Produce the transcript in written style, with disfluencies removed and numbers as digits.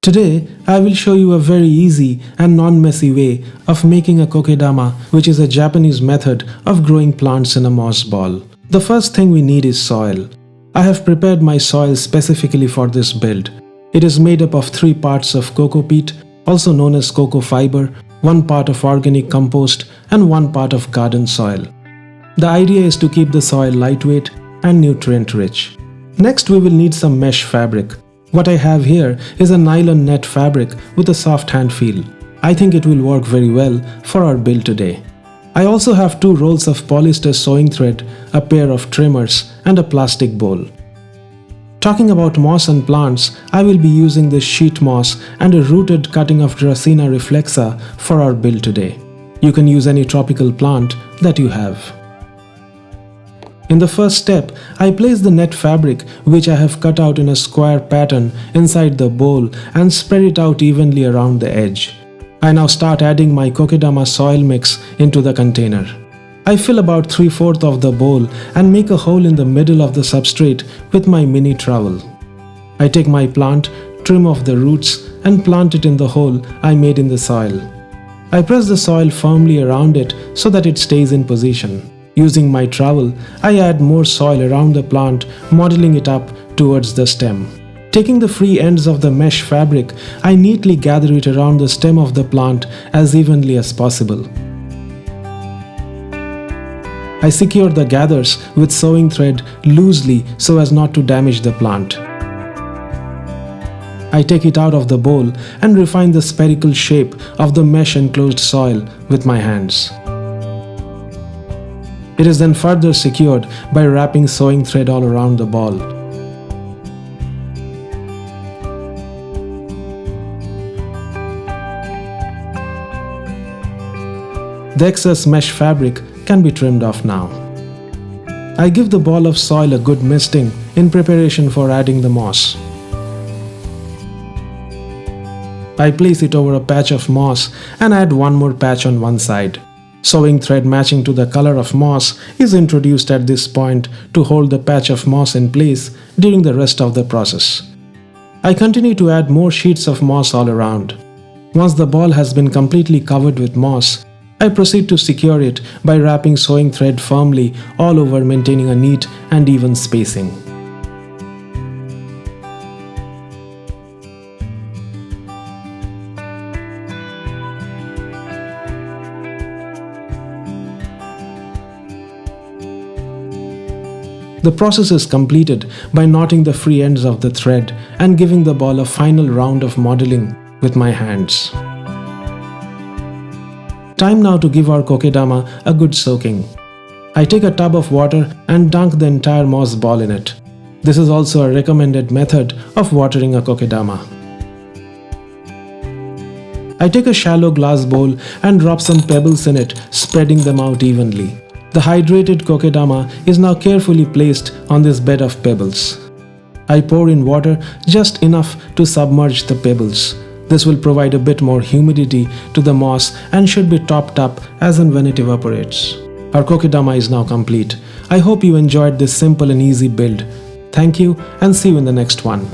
Today, I will show you a very easy and non-messy way of making a kokedama, which is a Japanese method of growing plants in a moss ball. The first thing we need is soil. I have prepared my soil specifically for this build. It is made up of 3 parts of cocoa peat, also known as cocoa fiber, 1 part of organic compost, and 1 part of garden soil. The idea is to keep the soil lightweight and nutrient-rich. Next, we will need some mesh fabric. What I have here is a nylon net fabric with a soft hand feel. I think it will work very well for our build today. I also have 2 rolls of polyester sewing thread, a pair of trimmers, and a plastic bowl. Talking about moss and plants, I will be using this sheet moss and a rooted cutting of Draceana Reflexa for our build today. You can use any tropical plant that you have. In the first step, I place the net fabric, which I have cut out in a square pattern, inside the bowl and spread it out evenly around the edge. I now start adding my kokedama soil mix into the container. I fill about 3/4 of the bowl and make a hole in the middle of the substrate with my mini trowel. I take my plant, trim off the roots and plant it in the hole I made in the soil. I press the soil firmly around it so that it stays in position. Using my trowel, I add more soil around the plant, modeling it up towards the stem. Taking the free ends of the mesh fabric, I neatly gather it around the stem of the plant as evenly as possible. I secure the gathers with sewing thread loosely so as not to damage the plant. I take it out of the bowl and refine the spherical shape of the mesh enclosed soil with my hands. It is then further secured by wrapping sewing thread all around the ball. The excess mesh fabric can be trimmed off now. I give the ball of soil a good misting in preparation for adding the moss. I place it over a patch of moss and add 1 more patch on one side. Sewing thread matching to the color of moss is introduced at this point to hold the patch of moss in place during the rest of the process. I continue to add more sheets of moss all around. Once the ball has been completely covered with moss, I proceed to secure it by wrapping sewing thread firmly all over, maintaining a neat and even spacing. The process is completed by knotting the free ends of the thread and giving the ball a final round of modeling with my hands. Time now to give our kokedama a good soaking. I take a tub of water and dunk the entire moss ball in it. This is also a recommended method of watering a kokedama. I take a shallow glass bowl and drop some pebbles in it, spreading them out evenly. The hydrated kokedama is now carefully placed on this bed of pebbles. I pour in water just enough to submerge the pebbles. This will provide a bit more humidity to the moss and should be topped up as and when it evaporates. Our kokedama is now complete. I hope you enjoyed this simple and easy build. Thank you and see you in the next one.